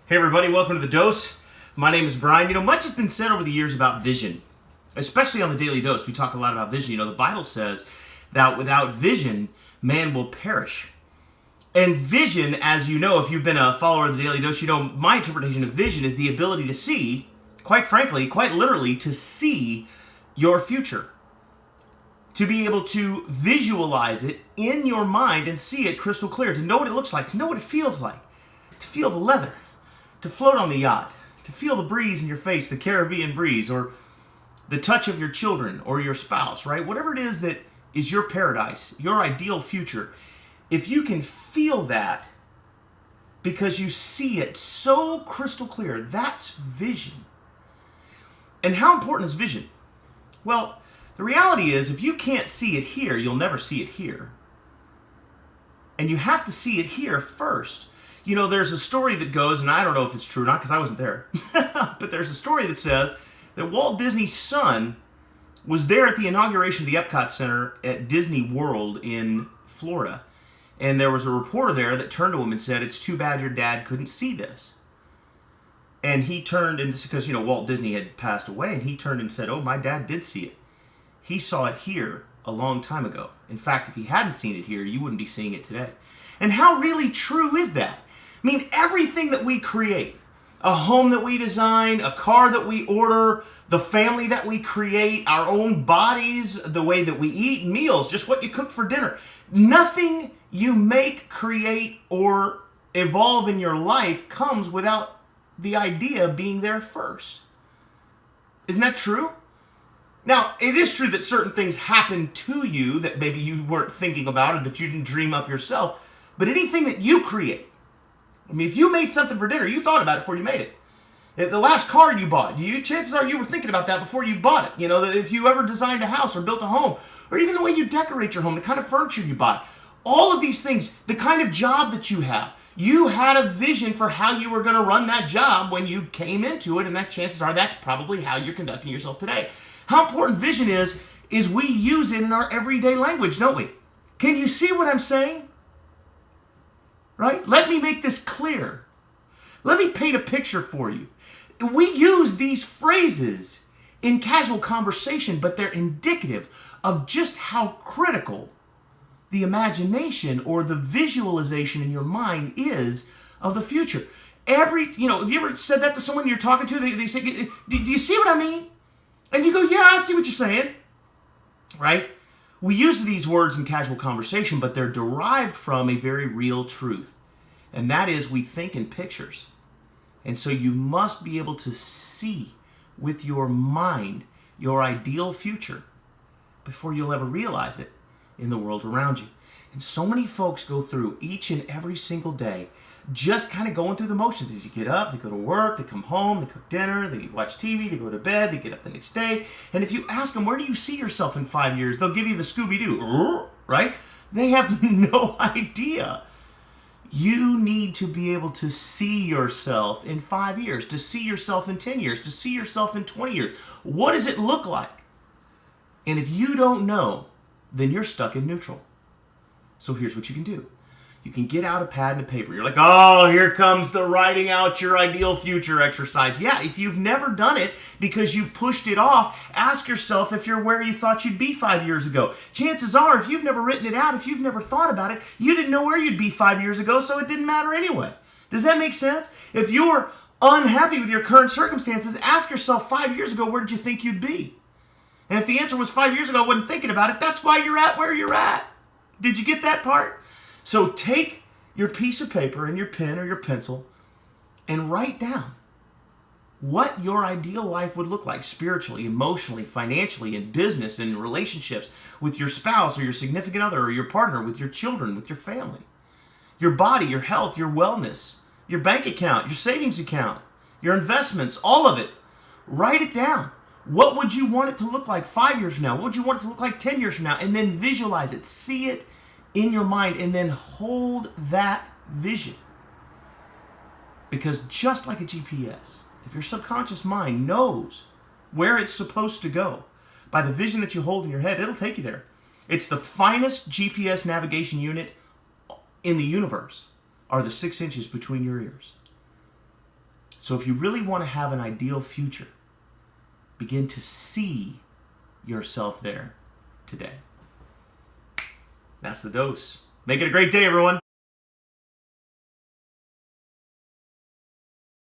Hey everybody, welcome to The Dose. My name is Brian. Much has been said over the years about vision, especially on the Daily Dose. We talk a lot about vision. The Bible says that without vision, man will perish. And vision, as you know, if you've been a follower of the Daily Dose, my interpretation of vision is the ability to see, quite frankly, quite literally, to see your future. To be able to visualize it in your mind and see it crystal clear, to know what it looks like, to know what it feels like, to feel the leather, to float on the yacht, to feel the breeze in your face, the Caribbean breeze, or the touch of your children or your spouse, right? Whatever it is that is your paradise, your ideal future, if you can feel that because you see it so crystal clear, that's vision. And how important is vision? Well, the reality is if you can't see it here, you'll never see it here. And you have to see it here first. There's a story that goes, and I don't know if it's true or not because I wasn't there, but there's a story that says that Walt Disney's son was there at the inauguration of the Epcot Center at Disney World in Florida. And there was a reporter there that turned to him and said, "It's too bad your dad couldn't see this." And he turned, and because, Walt Disney had passed away, and he turned and said, "Oh, my dad did see it. He saw it here a long time ago. In fact, if he hadn't seen it here, you wouldn't be seeing it today." And how really true is that? Everything that we create, a home that we design, a car that we order, the family that we create, our own bodies, the way that we eat, meals, just what you cook for dinner. Nothing you make, create, or evolve in your life comes without the idea being there first. Isn't that true? Now, it is true that certain things happen to you that maybe you weren't thinking about or that you didn't dream up yourself, but anything that you create, if you made something for dinner, you thought about it before you made it. The last car you bought, chances are you were thinking about that before you bought it. If you ever designed a house or built a home, or even the way you decorate your home, the kind of furniture you buy, all of these things, the kind of job that you have, you had a vision for how you were going to run that job when you came into it, and that chances are that's probably how you're conducting yourself today. How important vision is we use it in our everyday language, don't we? Can you see what I'm saying? Right? Let me make this clear. Let me paint a picture for you. We use these phrases in casual conversation, but they're indicative of just how critical the imagination or the visualization in your mind is of the future. Have you ever said that to someone you're talking to? They say, do you see what I mean? And you go, yeah, I see what you're saying. Right? We use these words in casual conversation, but they're derived from a very real truth. And that is we think in pictures. And so you must be able to see with your mind your ideal future before you'll ever realize it in the world around you. And so many folks go through each and every single day just kind of going through the motions. As you get up, they go to work, they come home, they cook dinner, they watch TV, they go to bed, they get up the next day. And if you ask them, where do you see yourself in 5 years? They'll give you the Scooby-Doo, right? They have no idea. You need to be able to see yourself in 5 years, to see yourself in 10 years, to see yourself in 20 years. What does it look like? And if you don't know, then you're stuck in neutral. So here's what you can do. You can get out a pad and a paper. You're like, oh, here comes the writing out your ideal future exercise. Yeah, if you've never done it because you've pushed it off, ask yourself if you're where you thought you'd be 5 years ago. Chances are, if you've never written it out, if you've never thought about it, you didn't know where you'd be 5 years ago, so it didn't matter anyway. Does that make sense? If you're unhappy with your current circumstances, ask yourself 5 years ago, where did you think you'd be? And if the answer was 5 years ago, I wasn't thinking about it, that's why you're at where you're at. Did you get that part? So take your piece of paper and your pen or your pencil and write down what your ideal life would look like spiritually, emotionally, financially, in business, in relationships with your spouse or your significant other or your partner, with your children, with your family. Your body, your health, your wellness, your bank account, your savings account, your investments, all of it. Write it down. What would you want it to look like 5 years from now? What would you want it to look like 10 years from now? And then visualize it. See it in your mind and then hold that vision. Because just like a GPS, if your subconscious mind knows where it's supposed to go by the vision that you hold in your head, it'll take you there. It's the finest GPS navigation unit in the universe are the 6 inches between your ears. So if you really want to have an ideal future, begin to see yourself there today. That's the dose. Make it a great day, everyone.